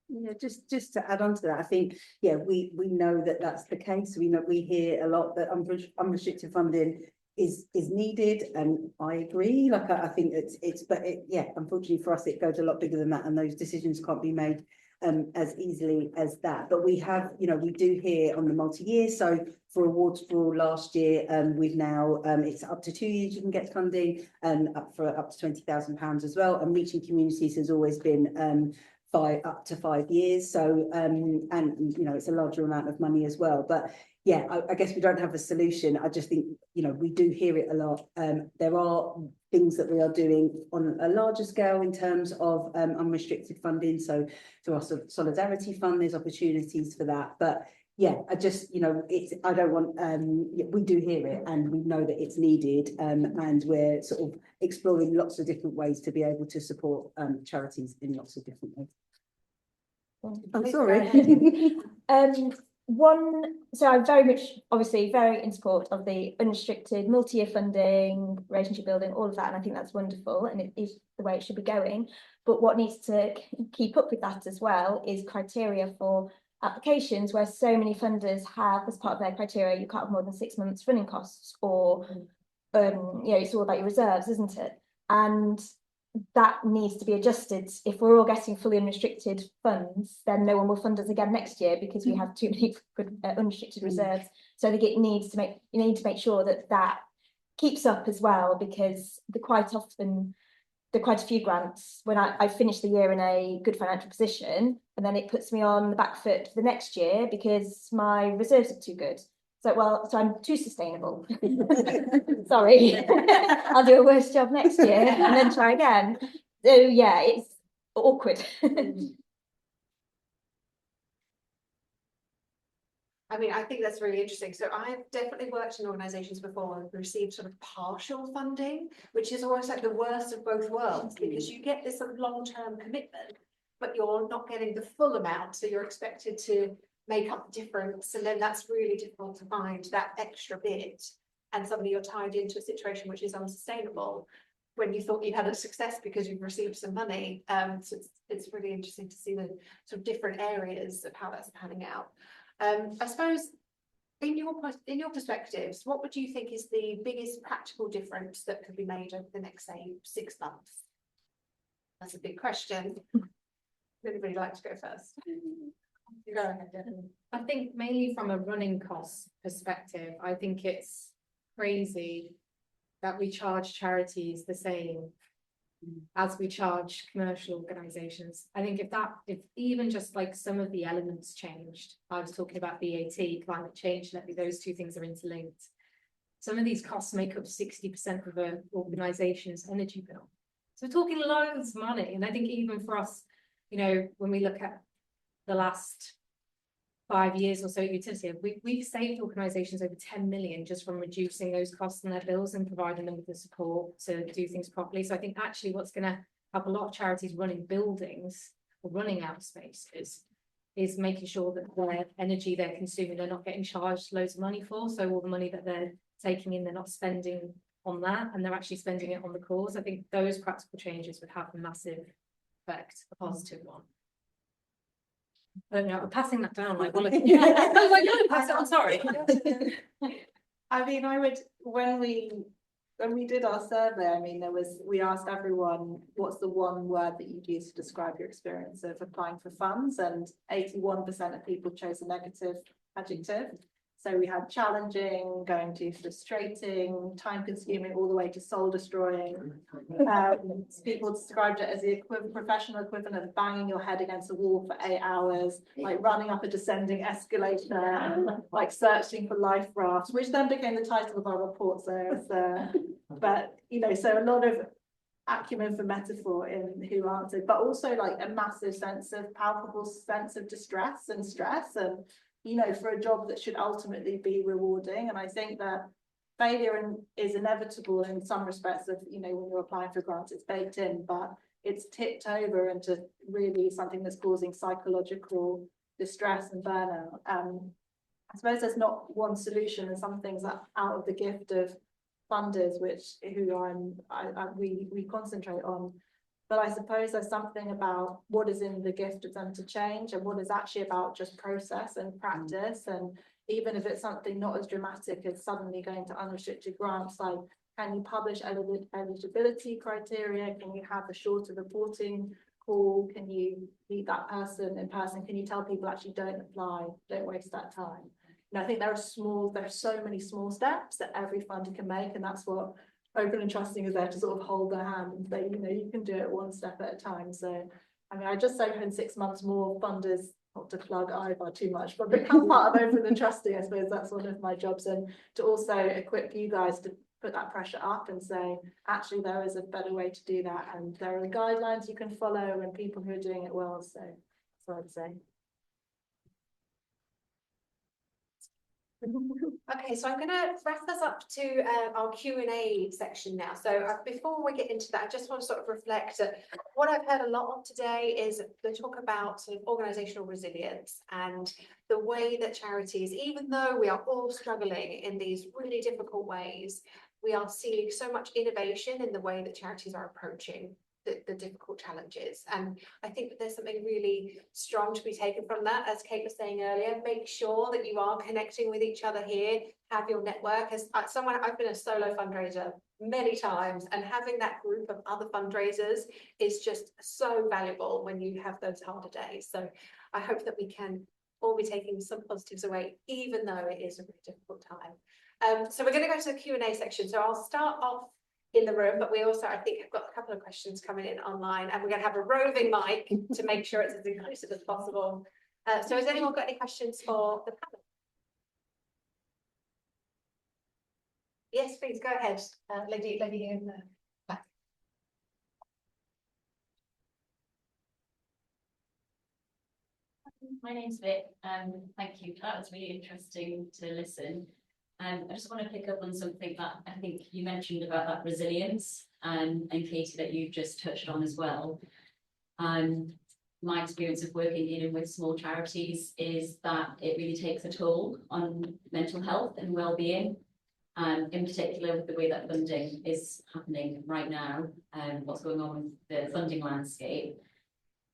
Yeah, just to add on to that, I think, yeah, we know that that's the case. We know, we hear a lot that unrestricted funding is needed, and I agree. Like I think yeah, unfortunately for us it goes a lot bigger than that, and those decisions can't be made as easily as that. But we have, you know, we do hear on the multi-year. So for awards for last year, we've now it's up to 2 years you can get funding, up to £20,000 as well. And reaching communities has always been up to 5 years. So and you know, it's a larger amount of money as well. But yeah, I guess we don't have a solution. I just think, you know, we do hear it a lot. There are things that we are doing on a larger scale in terms of unrestricted funding. So through our solidarity fund, there's opportunities for that. But yeah, I just, you know, I don't want, we do hear it and we know that it's needed, and we're sort of exploring lots of different ways to be able to support charities in lots of different ways. I'm sorry. So I'm very much, obviously, very in support of the unrestricted multi-year funding, relationship building, all of that, and I think that's wonderful, and it is the way it should be going. But what needs to keep up with that as well is criteria for applications, where so many funders have, as part of their criteria, you can't have more than 6 months running costs, or you know, it's all about your reserves, isn't it? And that needs to be adjusted. If we're all getting fully unrestricted funds, then no one will fund us again next year, because we have too many good unrestricted reserves. So I think you need to make sure that that keeps up as well, because quite often there are quite a few grants when I finish the year in a good financial position, and then it puts me on the back foot for the next year because my reserves are too good. So I'm too sustainable. Sorry, I'll do a worse job next year and then try again. So yeah, it's awkward. I mean, I think that's really interesting. So I've definitely worked in organisations before and received sort of partial funding, which is almost like the worst of both worlds, because you get this sort of long-term commitment, but you're not getting the full amount. So you're expected to make up the difference. And then that's really difficult to find that extra bit. And suddenly you're tied into a situation which is unsustainable when you thought you had a success because you've received some money. So it's really interesting to see the sort of different areas of how that's panning out. I suppose in your perspectives, what would you think is the biggest practical difference that could be made over the next, say, 6 months? That's a big question. Would anybody like to go first? Go ahead, Devin. I think mainly from a running cost perspective, I think it's crazy that we charge charities the same as we charge commercial organisations. I think if even just like some of the elements changed, I was talking about VAT, climate change, those two things are interlinked. Some of these costs make up 60% of an organisation's energy bill. So we're talking loads of money. And I think even for us, you know, when we look at the last 5 years or so at utility, we've saved organisations over 10 million just from reducing those costs on their bills and providing them with the support to do things properly. So I think actually what's going to help a lot of charities running buildings or running out spaces is making sure that their energy they're consuming, they're not getting charged loads of money for. So all the money that they're taking in, they're not spending on that, and they're actually spending it on the cause. I think those practical changes would have a massive effect, a positive one. I don't know, I'm passing that down like one of oh my god, pass it on, sorry. I mean, when we did our survey, I mean, we asked everyone, what's the one word that you'd use to describe your experience of applying for funds, and 81% of people chose a negative adjective. So we had challenging, going to frustrating, time consuming, all the way to soul destroying. People described it as the professional equivalent of banging your head against a wall for 8 hours, like running up a descending escalator, like searching for life rafts, which then became the title of our report. So, but you know, so a lot of acumen for metaphor in who answered, but also like a massive palpable sense of distress and stress, and you know, for a job that should ultimately be rewarding. And I think that failure is inevitable in some respects of, you know, when you're applying for grants, it's baked in, but it's tipped over into really something that's causing psychological distress and burnout. I suppose there's not one solution, and some things are out of the gift of funders, we concentrate on. But I suppose there's something about what is in the gift of them to change, and what is actually about just process and practice. And even if it's something not as dramatic as suddenly going to unrestricted grants, like can you publish eligibility criteria? Can you have a shorter reporting call? Can you meet that person in person? Can you tell people actually don't apply, don't waste that time? And I think there are so many small steps that every funder can make, and that's what Open and Trusting is there to sort of hold their hand and say, you know, you can do it one step at a time. So, I mean, I just say in 6 months more funders, not to plug either too much, but become part of Open and Trusting. I suppose that's one of my jobs, and to also equip you guys to put that pressure up and say, actually, there is a better way to do that, and there are guidelines you can follow and people who are doing it well. So that's what I'd say. Okay, so I'm going to wrap us up to our Q&A section now. So before we get into that, I just want to sort of reflect what I've heard a lot of today is the talk about sort of organisational resilience and the way that charities, even though we are all struggling in these really difficult ways, we are seeing so much innovation in the way that charities are approaching the difficult challenges. And I think that there's something really strong to be taken from that. As Kate was saying earlier, make sure that you are connecting with each other here, have your network. As someone, I've been a solo fundraiser many times, and having that group of other fundraisers is just so valuable when you have those harder days. So I hope that we can all be taking some positives away, even though it is a really difficult time. So we're going to go to the Q&A section. So I'll start off in the room, but we also, I think, have got a couple of questions coming in online, and we're going to have a roving mic to make sure it's as inclusive as possible. So has anyone got any questions for the panel? Yes, please go ahead, lady in the back. My name's Vic. Thank you. That was really interesting to listen. I just want to pick up on something that I think you mentioned about that resilience, and Katie, that you just touched on as well. My experience of working in and with small charities is that it really takes a toll on mental health and well-being, in particular with the way that funding is happening right now, and what's going on with the funding landscape.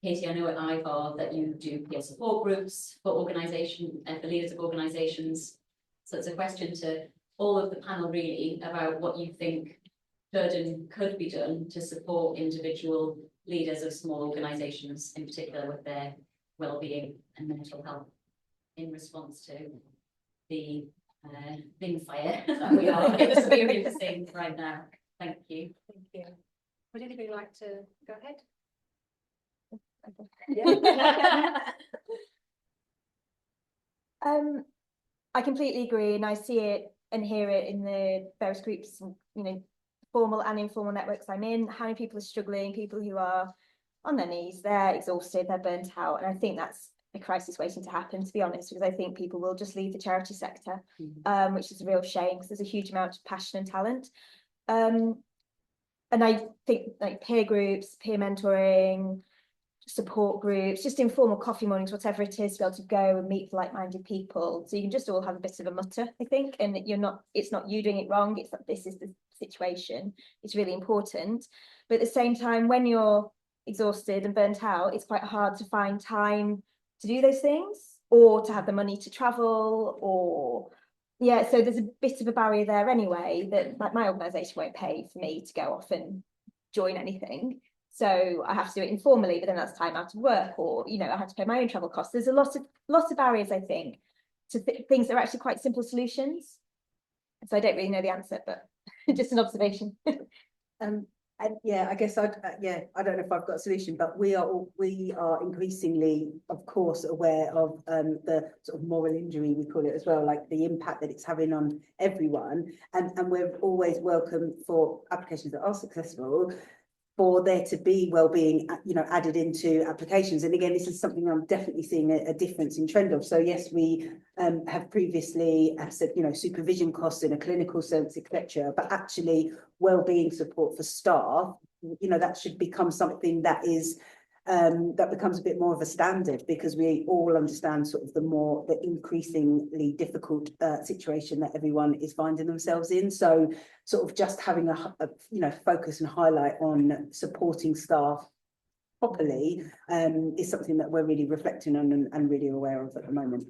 Katie, I know at IVAR that you do peer support groups for for leaders of organisations. So it's a question to all of the panel really about what you think should and could be done to support individual leaders of small organisations, in particular with their well-being and mental health, in response to the ring fire that we are experiencing right now. Thank you. Thank you. Would anybody like to go ahead? Yeah. I completely agree, and I see it and hear it in the various groups, you know, formal and informal networks I'm in. How many people are struggling, people who are on their knees, they're exhausted, they're burnt out, and I think that's a crisis waiting to happen, to be honest, because I think people will just leave the charity sector, which is a real shame, because there's a huge amount of passion and talent. And I think like peer groups, peer mentoring, support groups, just informal coffee mornings, whatever it is, to be able to go and meet like-minded people, so you can just all have a bit of a mutter, I think, and it's not you doing it wrong, it's that this is the situation. It's really important, but at the same time, when you're exhausted and burnt out, it's quite hard to find time to do those things, or to have the money to travel, or so there's a bit of a barrier there anyway, that like my organisation won't pay for me to go off and join anything. So I have to do it informally, but then that's time out of work, or, you know, I have to pay my own travel costs. There's a lot of barriers, I think, to things that are actually quite simple solutions. So I don't really know the answer, but just an observation. And yeah, I guess I don't know if I've got a solution, but we are increasingly, of course, aware of the sort of moral injury, we call it as well, like the impact that it's having on everyone. And we're always welcome for applications that are successful, for there to be well-being, added into applications. And again, this is something I'm definitely seeing a difference in trend of. So yes, we have previously said, supervision costs in a clinical sense, etc. But actually, well-being support for staff, that should become something that is that becomes a bit more of a standard, because we all understand sort of the increasingly difficult situation that everyone is finding themselves in. So sort of just having a focus and highlight on supporting staff properly is something that we're really reflecting on and really aware of at the moment.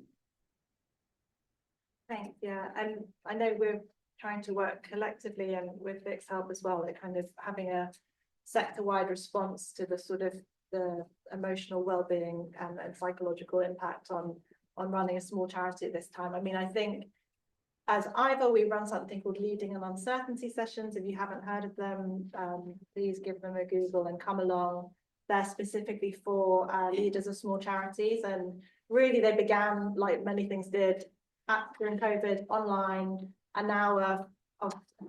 Thanks, yeah, and I know we're trying to work collectively and with Vic's help as well, at kind of having a sector-wide response to the sort of the emotional well-being and psychological impact on running a small charity at this time. I mean, I think as Ivor, we run something called Leading and Uncertainty Sessions. If you haven't heard of them, please give them a Google and come along. They're specifically for leaders of small charities, and really they began, like many things did, during COVID, online, and now a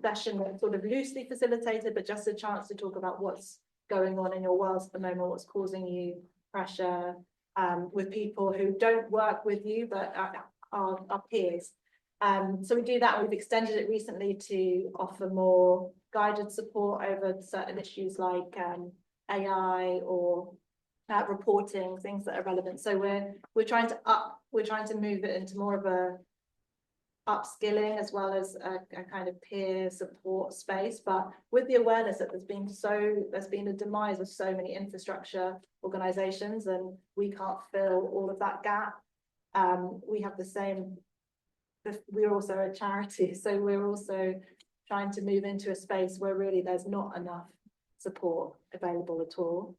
session that's sort of loosely facilitated, but just a chance to talk about what's going on in your world at the moment, what's causing you pressure, with people who don't work with you but are peers. So we do that. We've extended it recently to offer more guided support over certain issues like AI or reporting, things that are relevant. So we're trying to move it into more of a upskilling as well as a kind of peer support space, but with the awareness that there's been a demise of so many infrastructure organizations, and we can't fill all of that gap. We have the same, we're also a charity, so we're also trying to move into a space where really there's not enough support available at all.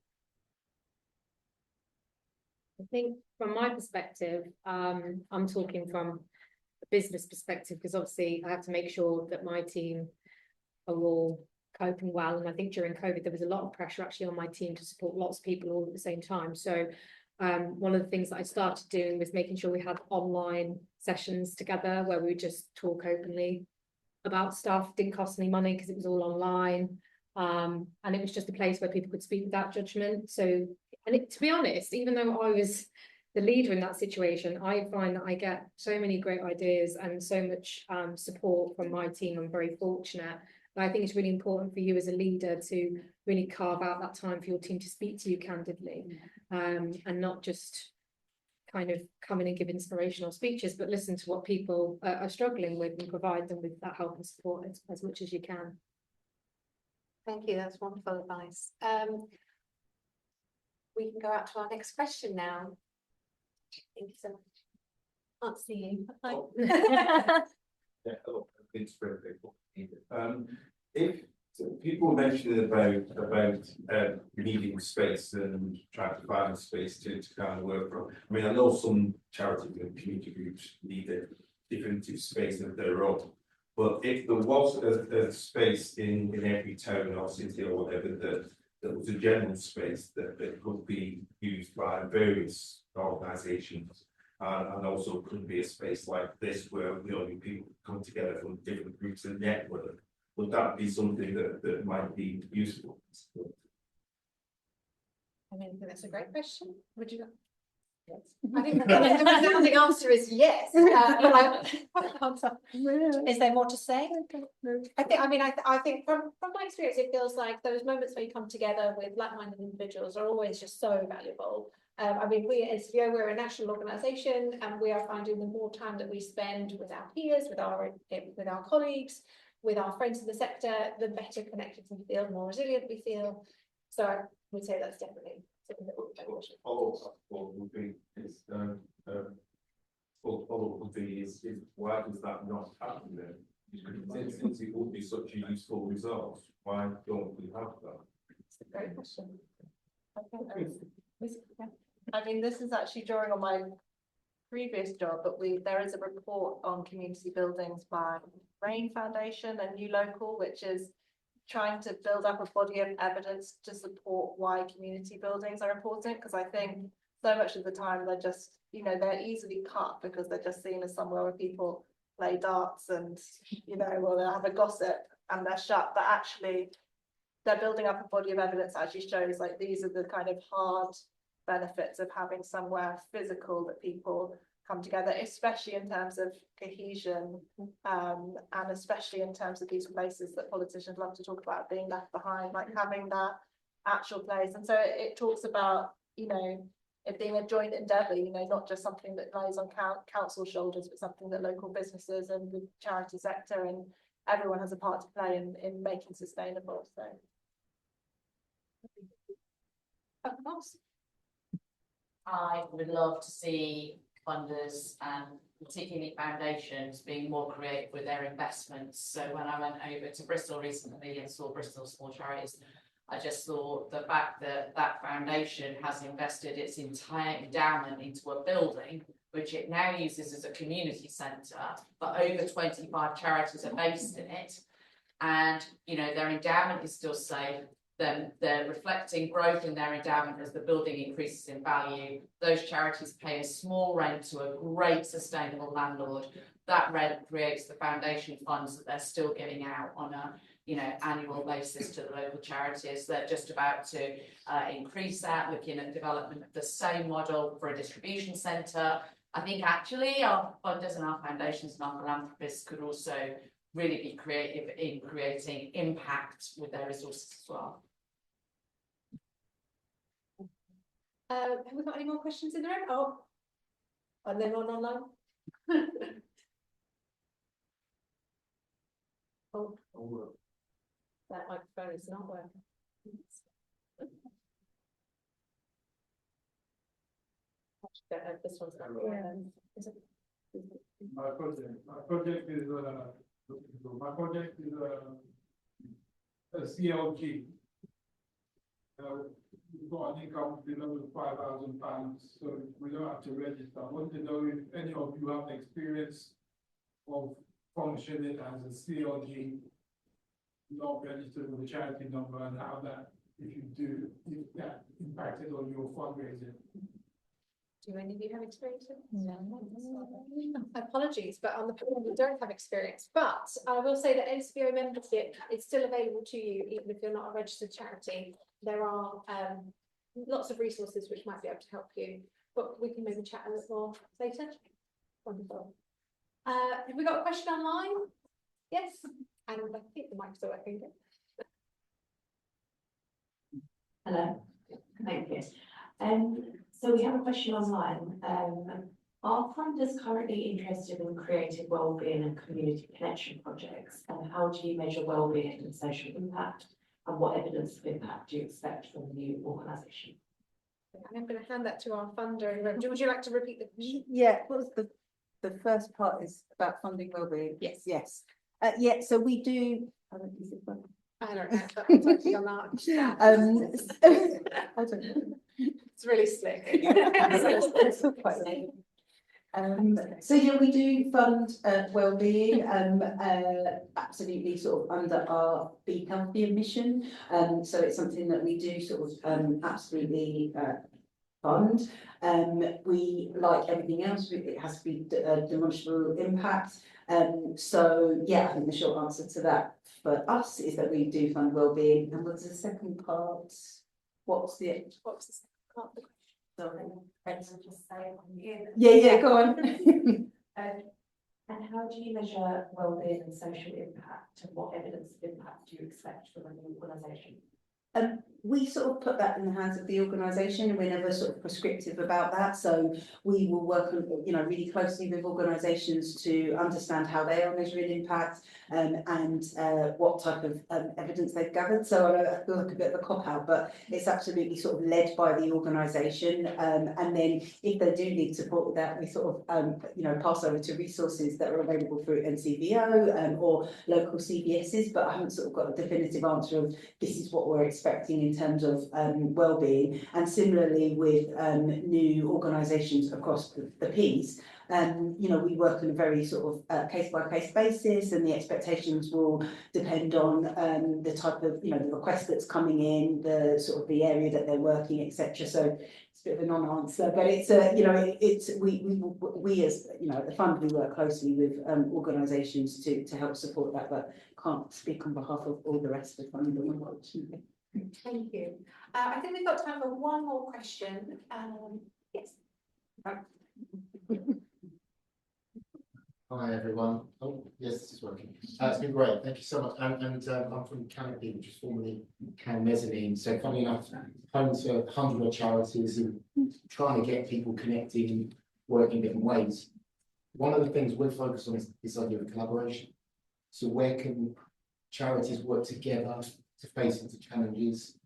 I think from my perspective, I'm talking from a business perspective, because obviously I have to make sure that my team are all coping well. And I think during COVID, there was a lot of pressure actually on my team to support lots of people all at the same time. So one of the things that I started doing was making sure we had online sessions together where we would just talk openly about stuff. Didn't cost any money because it was all online. And it was just a place where people could speak without judgment. So, to be honest, even though I was the leader in that situation, I find that I get so many great ideas and so much support from my team. I'm very fortunate. But I think it's really important for you as a leader to really carve out that time for your team to speak to you candidly, and not just kind of come in and give inspirational speeches, but listen to what people are struggling with and provide them with that help and support as much as you can. Thank you, that's wonderful advice. We can go out to our next question now. Thank you so much. Can't see you. Yeah, it's very people. If people mentioned about needing space and trying to find space to kind of work from. I mean, I know some charities and community groups need a different space of their own. But if there was a space in every town or city or whatever that was a general space that could be used by various organisations, and also could be a space like this where people come together from different groups and network, would that be something that might be useful? I mean, that's a great question. Would you? Yes. I think the answer is yes. Is there more to say? I think from my experience, it feels like those moments where you come together with like-minded individuals are always just so valuable. I mean, we're a national organisation, and we are finding the more time that we spend with our peers, with our colleagues, with our friends in the sector, the better connected we feel, the more resilient we feel. So I would say that's definitely something that we'll be Follow-up would be is why does that not happen then? Since it would be such a useful resource, why don't we have that? It's a great question. I mean, this is actually drawing on my previous job, but there is a report on community buildings by Rain Foundation and New Local, which is trying to build up a body of evidence to support why community buildings are important, because I think so much of the time they're just, you know, they're easily cut because they're just seen as somewhere where people play darts and, you know, or they have a gossip and they're shut, but actually they're building up a body of evidence that actually shows like these are the kind of hard benefits of having somewhere physical that people come together, especially in terms of cohesion, and especially in terms of these places that politicians love to talk about being left behind, like having that actual place. And so it talks about, you know, it being a joint endeavour, you know, not just something that lies on council shoulders, but something that local businesses and the charity sector and everyone has a part to play in making sustainable. So I would love to see funders and particularly foundations being more creative with their investments. So when I went over to Bristol recently and saw Bristol Small Charities, I just thought the fact that that foundation has invested its entire endowment into a building, which it now uses as a community centre, but over 25 charities are based in it. And, you know, their endowment is still safe. Then they're reflecting growth in their endowment as the building increases in value. Those charities pay a small rent to a great sustainable landlord. That rent creates the foundation funds that they're still giving out on a, you know, annual basis to the local charities. They're just about to increase that, looking at development of the same model for a distribution centre. I think actually our funders and our foundations and our philanthropists could also really be creative in creating impact with their resources as well. Have we got any more questions in the room? Oh, and then one online. Oh, that microphone is not working. Don't know if this one's not working. My project is a CLG. We've got an income below £5,000, so we don't have to register. I want to know if any of you have experience of functioning as a CLG, not registered with a charity number, and how that, if you do, if that impacted on your fundraising. Do any of you have experience? No. Apologies, but on the panel we don't have experience. But I will say that NCBO membership is still available to you, even if you're not a registered charity. There are lots of resources which might be able to help you, but we can maybe chat a little more later. Wonderful. Have we got a question online? Yes, and I think the mic's still working. Hello, thank you. So we have a question online. Are funders currently interested in creative wellbeing and community connection projects? And how do you measure wellbeing and social impact? And what evidence of impact do you expect from the new organisation? I'm going to hand that to our funder. Would you like to repeat the question? Yeah, what was the first part is about funding wellbeing? Yes. Yes. Yeah, so we do. I don't know. I don't know, but I'm talking on that. I don't know. It's really slick. So yeah, we do fund wellbeing, absolutely sort of under our Be Healthier mission. So it's something that we do sort of absolutely fund. We, like everything else, it has to be demonstrable impact. So yeah, I think the short answer to that for us is that we do fund wellbeing. And what's the second part? What's the second part of the question? Sorry. Yeah, go on. And how do you measure wellbeing and social impact, and what evidence of impact do you expect from a new organisation? We sort of put that in the hands of the organisation, and we're never sort of prescriptive about that. So we will work, you know, really closely with organisations to understand how they are measuring impact, and what type of evidence they've gathered. So I feel like a bit of a cop out, but it's absolutely sort of led by the organisation. And then if they do need support with that, we sort of you know, pass over to resources that are available through NCBO or local CBSs. But I haven't sort of got a definitive answer of this is what we're expecting expecting in terms of well-being, and similarly with new organisations across the piece. You know, we work on a very sort of case-by-case basis, and the expectations will depend on the type of, you know, the request that's coming in, the sort of the area that they're working, etc. So it's a bit of a non-answer, but it's you know, we as, you know, at the fund, we work closely with organisations to help support that, but can't speak on behalf of all the rest of the fund, unfortunately. Thank you. I think we've got time for one more question. Yes. Hi everyone. Oh, yes, this is working. It's been great. Thank you so much. And I'm from Canopy, which is formerly Can Mezzanine. So funny enough, home to 100 charities and trying to get people connecting and working in different ways. One of the things we're focused on is this idea of collaboration. So where can charities work together to face into challenges?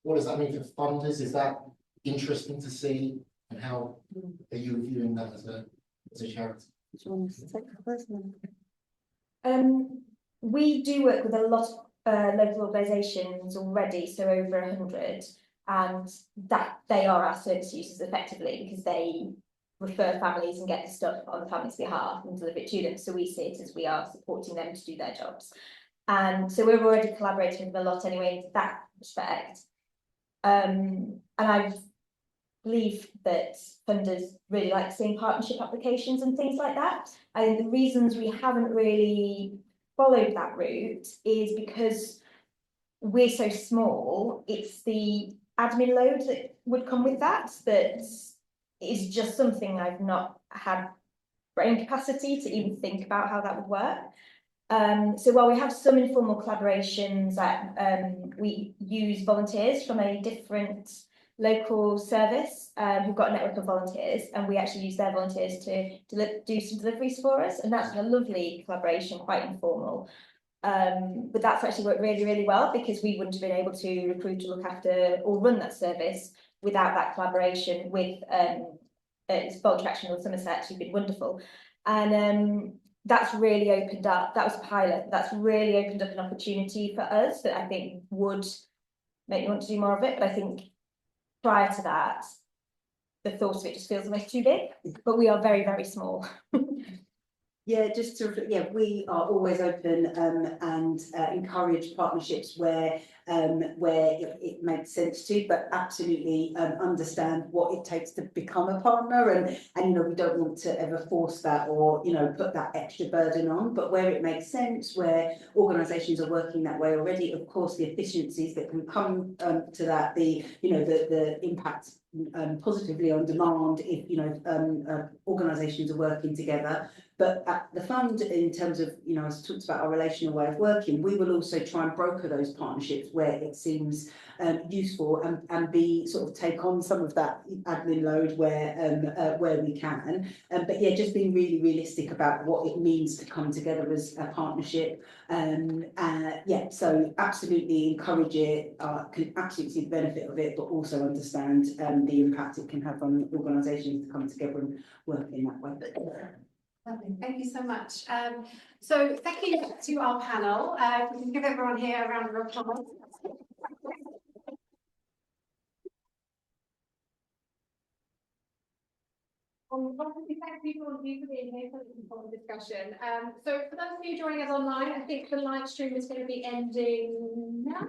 What does that mean for funders? Is that interesting to see? And how are you viewing that as a charity? We do work with a lot of local organisations already, so over 100, and that they are our service users effectively because they refer families and get the stuff on the family's behalf and deliver it to them. So we see it as we are supporting them to do their jobs. And so we're already collaborating with them a lot anyway in that respect. And I believe that funders really like seeing partnership applications and things like that. I think the reasons we haven't really followed that route is because we're so small. It's the admin load that would come with that is just something I've not had brain capacity to even think about how that would work. So while we have some informal collaborations, we use volunteers from a different local service who've got a network of volunteers, and we actually use their volunteers to do some deliveries for us, and that's a lovely collaboration, quite informal. But that's actually worked really, really well because we wouldn't have been able to recruit or look after or run that service without that collaboration with Bold Traction or Somerset, who've been wonderful. And that's really opened up, that was a pilot, that's really opened up an opportunity for us that I think would make me want to do more of it. But I think prior to that, the thought of it just feels almost too big, but we are very, very small. Yeah, just to, yeah, we are always open and encourage partnerships where it makes sense to, but absolutely understand what it takes to become a partner, and you know, we don't want to ever force that or, you know, put that extra burden on, but where it makes sense, where organisations are working that way already, of course the efficiencies that can come to that, the, you know, the impact positively on demand if, you know, organisations are working together. But at the fund, in terms of, you know, as I talked about our relational way of working, we will also try and broker those partnerships where it seems useful and be sort of take on some of that admin load where we can. But yeah, just being really realistic about what it means to come together as a partnership. Yeah, so absolutely encourage it, can absolutely see the benefit of it, but also understand the impact it can have on organisations to come together and work in that way. Lovely. Thank you so much. So thank you to our panel. We can give everyone here a round of applause. Thank you all of you for being here for this important discussion. So for those of you joining us online, I think the live stream is going to be ending now.